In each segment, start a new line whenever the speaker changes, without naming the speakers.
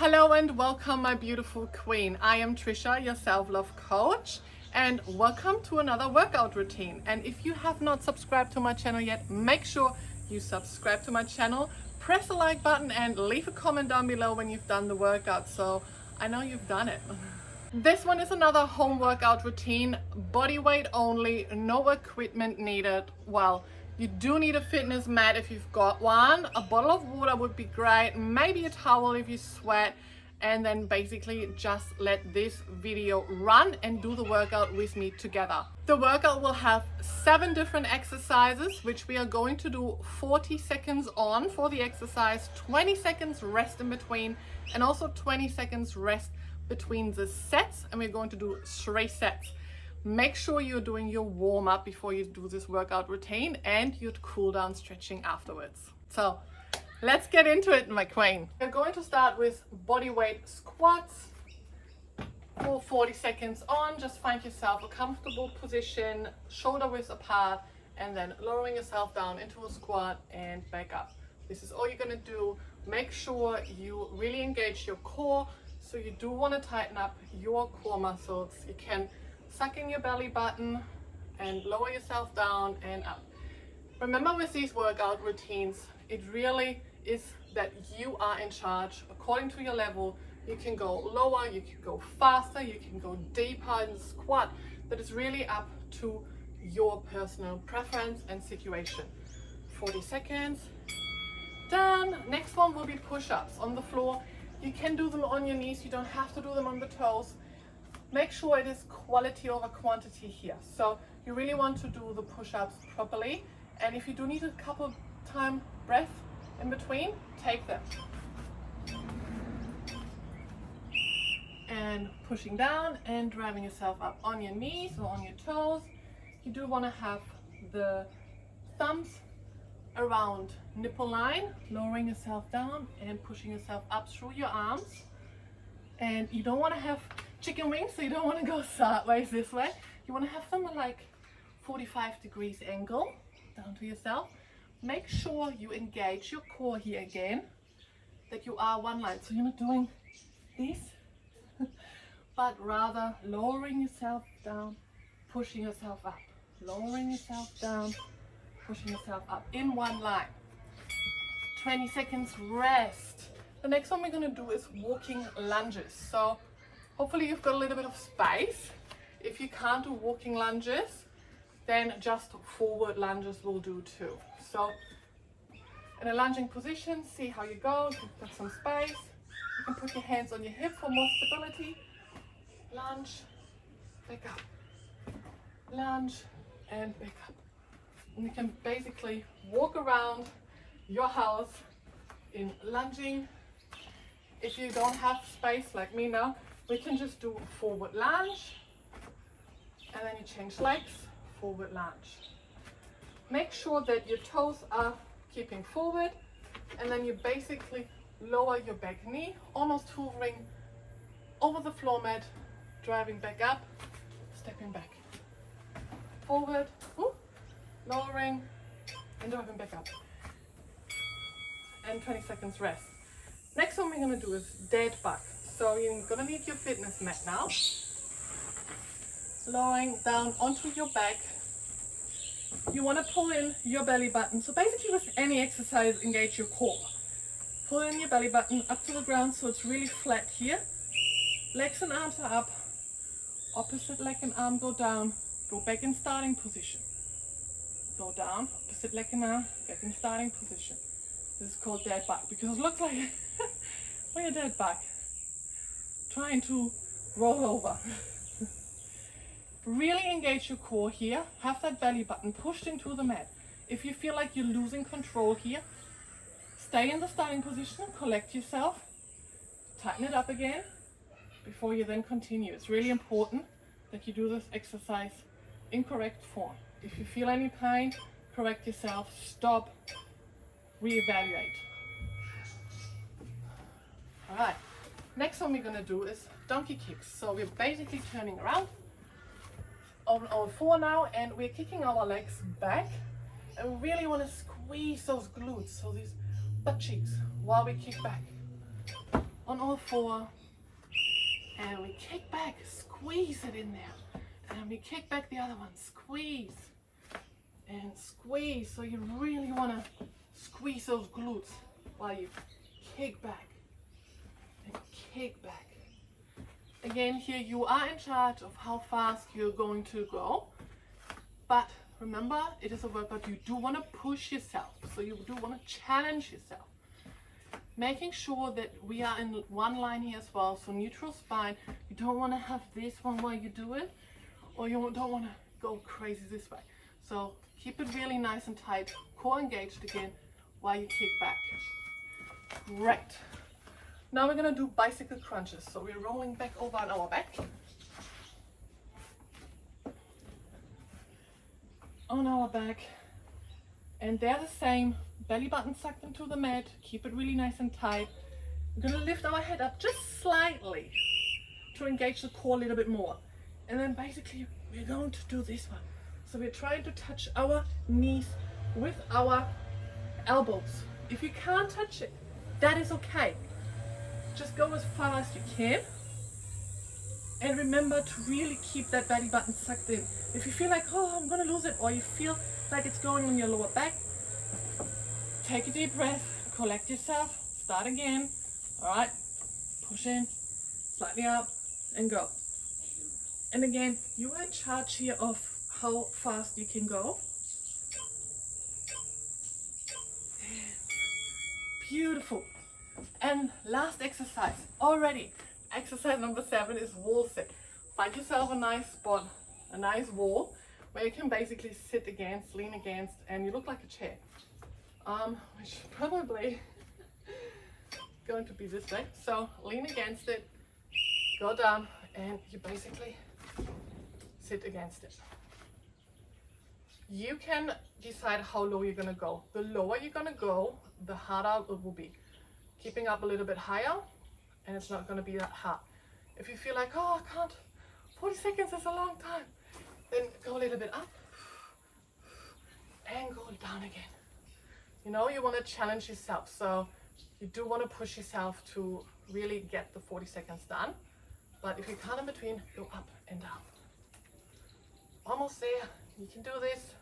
Hello and welcome, my beautiful queen. I am Trisha, your self-love coach, and welcome to another workout routine. And if you have not subscribed to my channel yet, make sure you subscribe to my channel, press the like button and leave a comment down below when you've done the workout so I know you've done it. This one is another home workout routine, body weight only, no equipment needed. Well, you do need a fitness mat if you've got one. A bottle of water would be great, maybe a towel if you sweat, and then basically just let this video run and do the workout with me together. The workout will have 7 different exercises, which we are going to do 40 seconds on for the exercise, 20 seconds rest in between, and also 20 seconds rest between the sets, and we're going to do 3 sets. Make sure you're doing your warm-up before you do this workout routine and your cool down stretching afterwards. So let's get into it, my queen. We're going to start with body weight squats for 40 seconds on. Just find yourself a comfortable position, shoulder width apart, and then lowering yourself down into a squat and back up. This is all you're going to do. Make sure you really engage your core. So you do want to tighten up your core muscles. You can suck in your belly button and lower yourself down and up. Remember, with these workout routines, it really is that you are in charge. According to your level, you can go lower, you can go faster, you can go deeper in the squat. That is really up to your personal preference and situation. 40 seconds, done. Next one will be push-ups on the floor. You can do them on your knees, you don't have to do them on the toes. Make sure it is quality over quantity here. So you really want to do the push-ups properly. And if you do need a couple time breath in between, take them. And pushing down and driving yourself up on your knees or on your toes. You do want to have the thumbs around nipple line, lowering yourself down and pushing yourself up through your arms. And you don't want to have chicken wings, so you don't want to go sideways this way. You want to have them like 45 degrees angle down to yourself. Make sure you engage your core here again, that you are one line. So you're not doing this, but rather lowering yourself down, pushing yourself up, lowering yourself down, pushing yourself up in one line. 20 seconds rest. The next one we're going to do is walking lunges. So hopefully you've got a little bit of space. If you can't do walking lunges, then just forward lunges will do too. So in a lunging position, see how you go. You've got some space. You can put your hands on your hip for more stability. Lunge, back up. Lunge and back up. And you can basically walk around your house in lunging. If you don't have space like me now, we can just do forward lunge, and then you change legs, forward lunge. Make sure that your toes are keeping forward, and then you basically lower your back knee, almost hovering over the floor mat, driving back up, stepping back. Forward, lowering, and driving back up. And 20 seconds rest. Next one we're going to do is dead bug. So you're going to need your fitness mat now. Lowering down onto your back. You want to pull in your belly button. So basically with any exercise, engage your core. Pull in your belly button up to the ground so it's really flat here. Legs and arms are up. Opposite leg and arm go down. Go back in starting position. Go down, opposite leg and arm, back in starting position. This is called dead bug because it looks like we're a dead bug trying to roll over. Really engage your core here. Have that belly button pushed into the mat. If you feel like you're losing control here, stay in the starting position, collect yourself, tighten it up again before you then continue. It's really important that you do this exercise in correct form. If you feel any pain, correct yourself, stop, reevaluate. All right, next one we're going to do is donkey kicks. So we're basically turning around on all four now, and we're kicking our legs back, and we really want to squeeze those glutes, so these butt cheeks, while we kick back. on all four, and we kick back, squeeze it in there, and we kick back the other one, squeeze and squeeze. So you really want to squeeze those glutes while you kick back and kick back. Again, here you are in charge of how fast you're going to go, but remember, it is a workout. You do want to push yourself, so you do want to challenge yourself. Making sure that we are in one line here as well, so neutral spine. You don't want to have this one while you do it, or you don't want to go crazy this way. So keep it really nice and tight, core engaged again while you kick back. Great. Now we're going to do bicycle crunches. So we're rolling back over on our back. On our back. And they're the same. Belly button sucked into the mat. Keep it really nice and tight. We're going to lift our head up just slightly to engage the core a little bit more. And then basically we're going to do this one. So we're trying to touch our knees with our elbows. If you can't touch it, that is okay. Just go as far as you can. And remember to really keep that belly button sucked in. If you feel like, oh, I'm going to lose it, or you feel like it's going on your lower back, take a deep breath, collect yourself, start again. All right, push in, slightly up, and go. And again, you are in charge here of how fast you can go. Beautiful. And last exercise already. Exercise number 7 is wall sit. Find yourself a nice spot, a nice wall, where you can basically sit against, lean against, and you look like a chair. Which probably going to be this way. So lean against it, go down, and you basically sit against it. You can decide how low you're gonna go. The lower you're gonna go, the harder it will be. Keeping up a little bit higher, and it's not gonna be that hard. If you feel like, oh, I can't, 40 seconds is a long time, then go a little bit up and go down again. You know, you want to challenge yourself, so you do want to push yourself to really get the 40 seconds done. But if you can't in between, go up and down. Almost there. You can do this.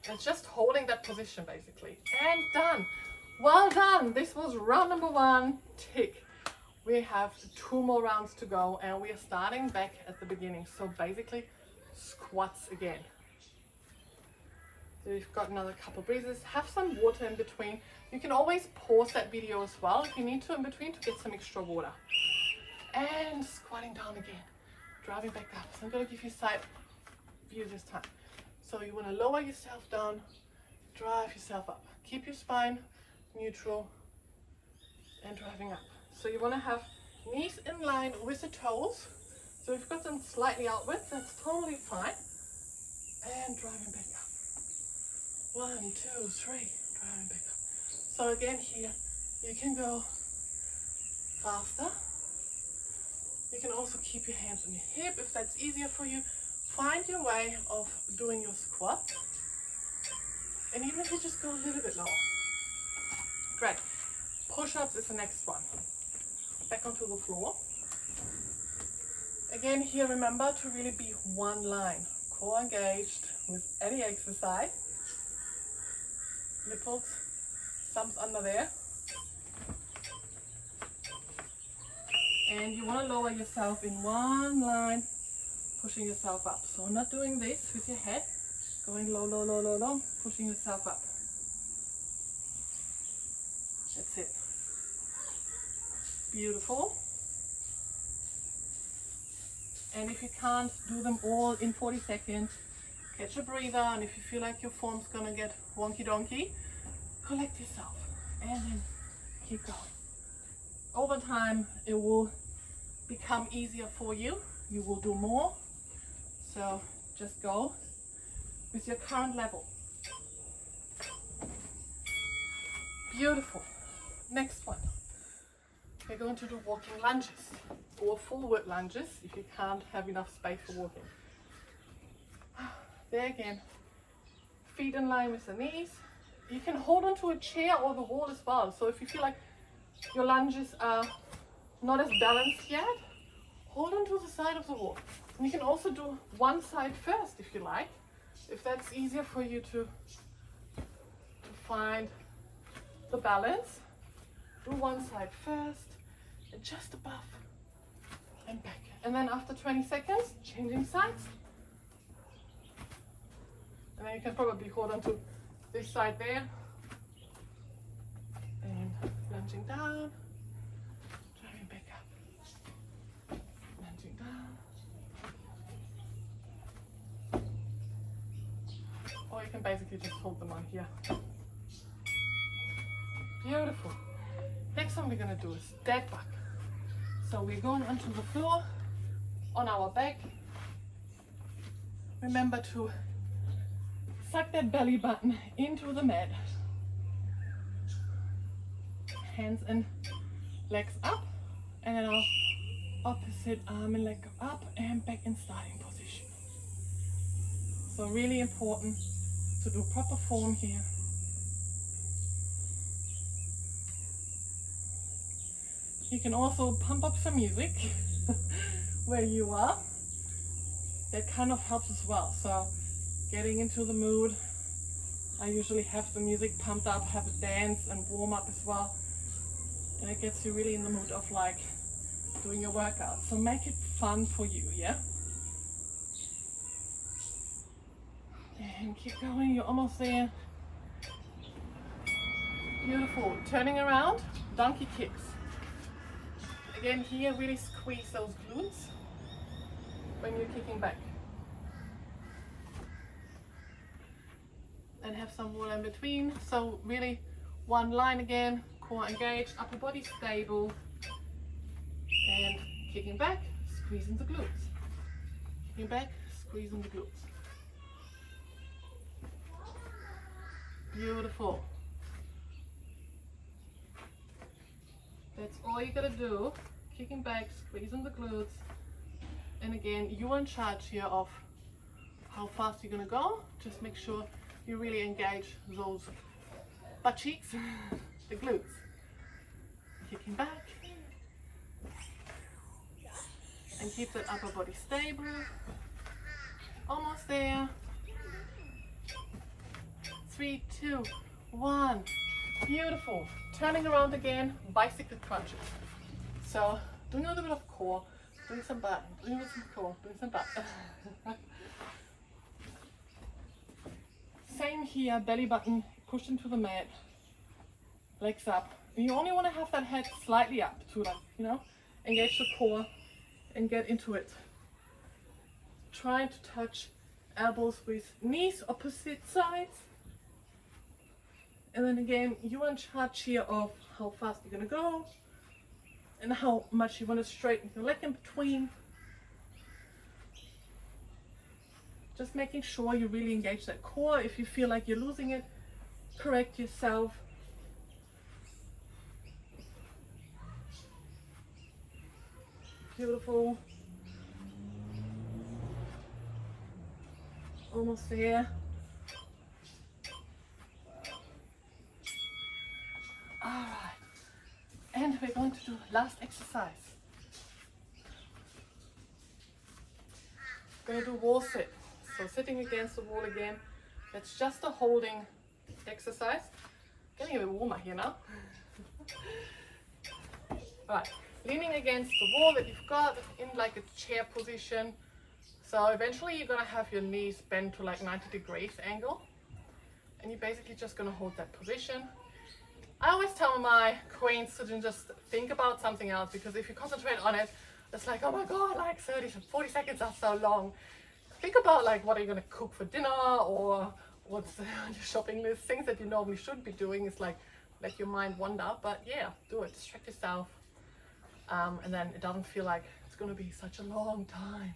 It's just holding that position basically. And done. Well done. This was round number 1. Tick. We have 2 more rounds to go, and we are starting back at the beginning. So basically squats again. So you've got another couple breaths. Have some water in between. You can always pause that video as well if you need to in between to get some extra water. And squatting down again. Driving back up. So I'm going to give you side view this time. So you want to lower yourself down, drive yourself up. Keep your spine neutral and driving up. So you want to have knees in line with the toes. So if you've got them slightly outwards, that's totally fine. And driving back up. 1, 2, 3, driving back up. So again here, you can go faster. You can also keep your hands on your hip if that's easier for you. Find your way of doing your squat. And even if you just go a little bit lower. Great. Push-ups is the next one. Back onto the floor. Again here, remember to really be one line. Core engaged with any exercise. Nipples, thumbs under there. And you want to lower yourself in one line, pushing yourself up. So not doing this with your head, going low, low, low, low, low, pushing yourself up. That's it. Beautiful. And if you can't do them all in 40 seconds, catch a breather, and if you feel like your form's gonna get wonky donkey, collect yourself and then keep going. Over time, it will become easier for you. You will do more. So just go with your current level. Beautiful. Next one. We're going to do walking lunges or forward lunges if you can't have enough space for walking. There again, feet in line with the knees. You can hold onto a chair or the wall as well. So if you feel like your lunges are not as balanced yet, hold on to the side of the wall. And you can also do one side first if you like, if that's easier for you to find the balance. Do one side first, and just above and back. And then after 20 seconds, changing sides. And then you can probably hold on to this side there. And lunging down, driving back up, lunging down. Or you can basically just hold them on here. Beautiful. Next one we're going to do is dead bug. So we're going onto the floor on our back. Remember to suck that belly button into the mat. Hands and legs up, and then our opposite arm and leg go up and back in starting position. So really important to do proper form here. You can also pump up some music where you are. That kind of helps as well. So getting into the mood, I usually have the music pumped up, have a dance and warm up as well. And it gets you really in the mood of like doing your workout. So make it fun for you, yeah? And keep going, you're almost there. Beautiful. Turning around, donkey kicks. Again, here really squeeze those glutes when you're kicking back. And have some water in between. So really one line again, core engaged, upper body stable, and kicking back, squeezing the glutes. Kicking back, squeezing the glutes. Beautiful. That's all you gotta do. Kicking back, squeezing the glutes. And again, you're in charge here of how fast you're gonna go. Just make sure you really engage those butt cheeks, the glutes. Kicking back. And keep that upper body stable. Almost there. 3, 2, 1. Beautiful. Turning around again, bicycle crunches. So doing a little bit of core, doing some butt, doing some core, doing some butt. Same here, belly button pushed into the mat, legs up. And you only want to have that head slightly up to like, you know, engage the core and get into it. Trying to touch elbows with knees, opposite sides. And then again, you're in charge here of how fast you're gonna go and how much you want to straighten your leg in between. Just making sure you really engage that core. If you feel like you're losing it, correct yourself. Beautiful. Almost there. All right, and we're going to do last exercise. We're going to do wall sit. So sitting against the wall again. That's just a holding exercise. Getting a bit warmer here now. Right, leaning against the wall that you've got in like a chair position. So eventually you're gonna have your knees bent to like 90 degrees angle. And you're basically just gonna hold that position. I always tell my queens to just think about something else, because if you concentrate on it, it's like, oh my god, like 30 to 40 seconds are so long. Think about like what are you going to cook for dinner, or what's on your shopping list. Things that you normally should be doing is like let your mind wander, but yeah, do it, distract yourself, and then it doesn't feel like it's going to be such a long time.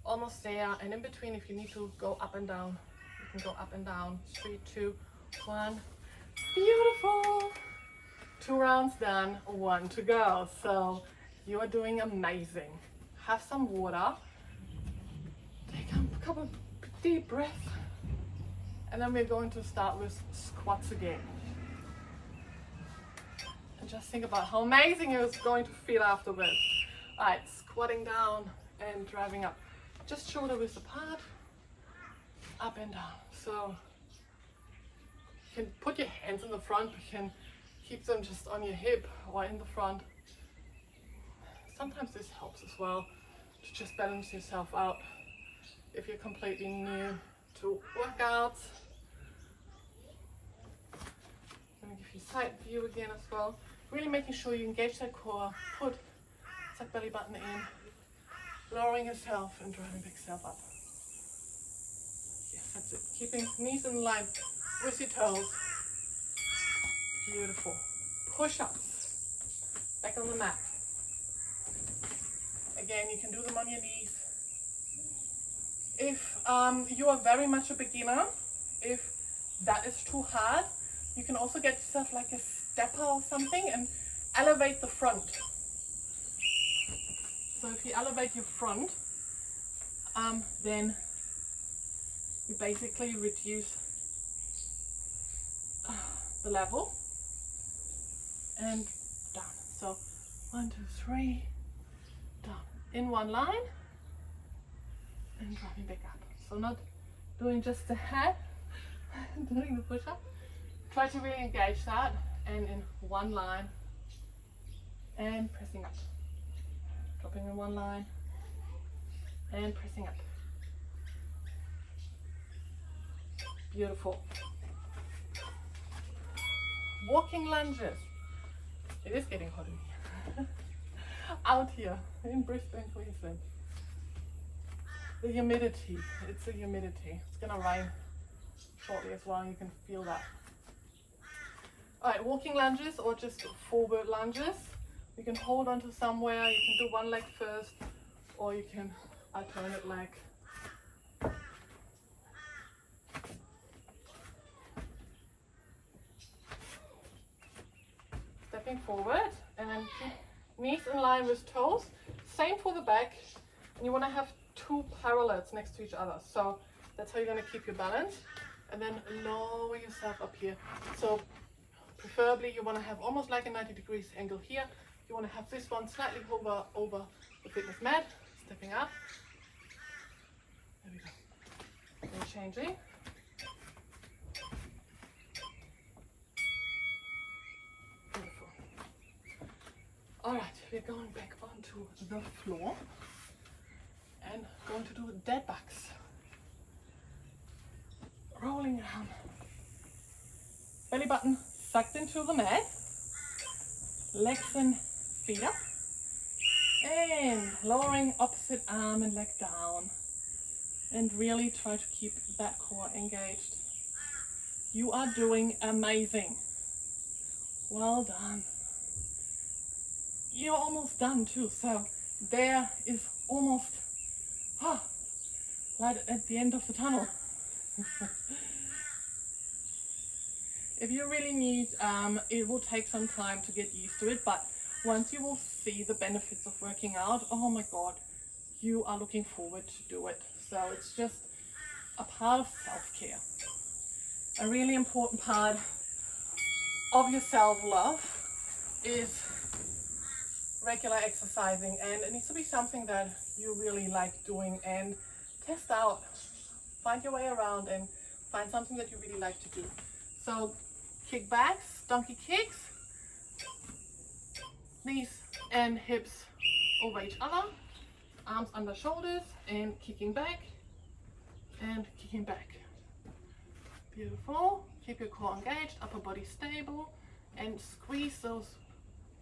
Almost there, and in between if you need to go up and down, you can go up and down. 3, 2, 1. Beautiful. 2 rounds done, 1 to go. So you are doing amazing. Have some water. Take a couple of deep breaths. And then we're going to start with squats again. And just think about how amazing it's going to feel afterwards. Alright, squatting down and driving up. Just shoulder width apart, up and down. So you can put your hands in the front, you can keep them just on your hip or in the front. Sometimes this helps as well to just balance yourself out if you're completely new to workouts. I'm going to give you side view again as well. Really making sure you engage that core, put that belly button in, lowering yourself and driving back yourself up. Yes, that's it. Keeping knees in line with your toes. Beautiful. Push-ups. Back on the mat. Again, you can do them on your knees. If you are very much a beginner, if that is too hard, you can also get yourself like a stepper or something and elevate the front. So if you elevate your front, then you basically reduce the level and down. So 1, 2, 3, down in one line and driving back up. So not doing just the head, doing the push-up. Try to really engage that and in one line and pressing up. Dropping in one line and pressing up. Beautiful. Walking lunges. It is getting hot in here. Out here in Brisbane, Queensland. The humidity. It's the humidity. It's gonna rain shortly as well. You can feel that. Alright, walking lunges or just forward lunges. You can hold onto somewhere. You can do one leg first, or you can alternate leg. Stepping forward and then keep knees in line with toes. Same for the back. And you want to have two parallels next to each other. So that's how you're going to keep your balance. And then lower yourself up here. So preferably you want to have almost like a 90 degrees angle here. You want to have this one slightly over the fitness mat. Stepping up. There we go. And changing. Beautiful. Alright, we're going back onto the floor and going to do dead bugs. Rolling around. Belly button sucked into the mat. Legs and feet up. And lowering opposite arm and leg down. And really try to keep that core engaged. You are doing amazing. Well done. You're almost done too. So there is almost light at the end of the tunnel. If you're really new, it will take some time to get used to it, but once you will see the benefits of working out, oh my god, you are looking forward to do it. So it's just a part of self-care. A really important part of your self-love is regular exercising, and it needs to be something that you really like doing and test out. Find your way around and find something that you really like to do. So kickbacks, donkey kicks, knees and hips over each other, arms under shoulders and kicking back and kicking back. Beautiful. Keep your core engaged, upper body stable, and squeeze those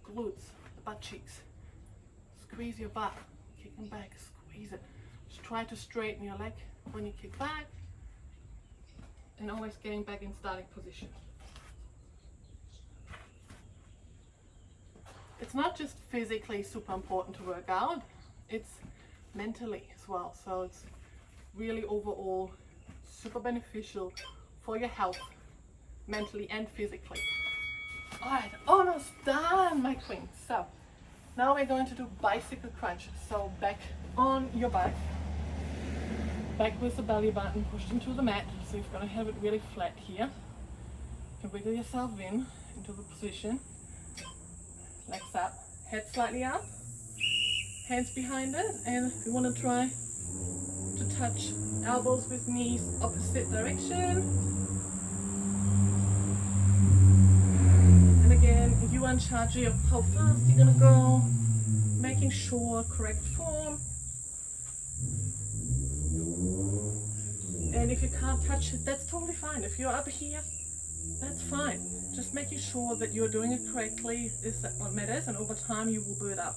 glutes, the butt cheeks. Squeeze your butt, kicking back, squeeze it. Just try to straighten your leg when you kick back and always getting back in starting position. It's not just physically super important to work out, it's mentally as well. So it's really overall super beneficial for your health, mentally and physically. Alright, almost done, my queen. So now we're going to do bicycle crunch. So back on your back, back with the belly button pushed into the mat. So you're going to have it really flat here. You can wiggle yourself into the position. legs up, head slightly up, hands behind it, and we want to try to touch elbows with knees opposite direction. And again, you are in charge of how fast you're gonna go, making sure correct form. And if you can't touch it, that's totally fine. If you're up here, that's fine. Just making sure that you're doing it correctly is what matters, and over time you will build up.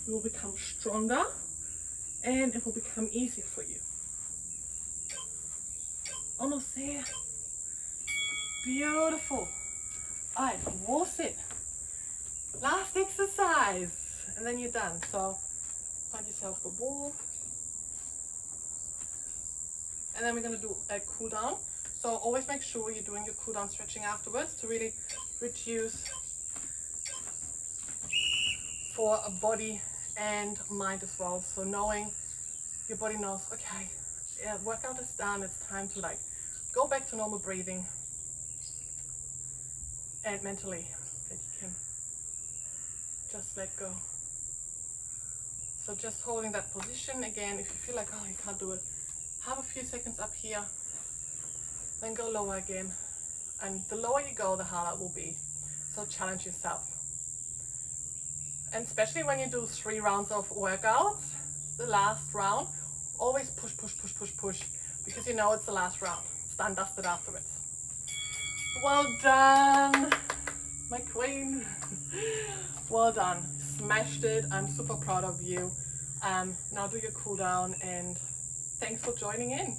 You will become stronger and it will become easier for you. Almost there. Beautiful. Alright, wall sit. Last exercise. And then you're done. So find yourself a wall. And then we're going to do a cool down. So always make sure you're doing your cool down stretching afterwards to really reduce for a body and mind as well. So knowing your body knows, okay, yeah, workout is done, it's time to like go back to normal breathing, and mentally that you can just let go. So just holding that position again. If you feel like, oh, you can't do it, have a few seconds up here, then go lower again, and the lower you go, the harder it will be. So challenge yourself. And especially when you do 3 rounds of workouts, the last round, always push, push, push, push, push, because you know it's the last round. It's done, dusted afterwards. Well done, my queen. Well done, smashed it. I'm super proud of you. Now do your cool down, and thanks for joining in.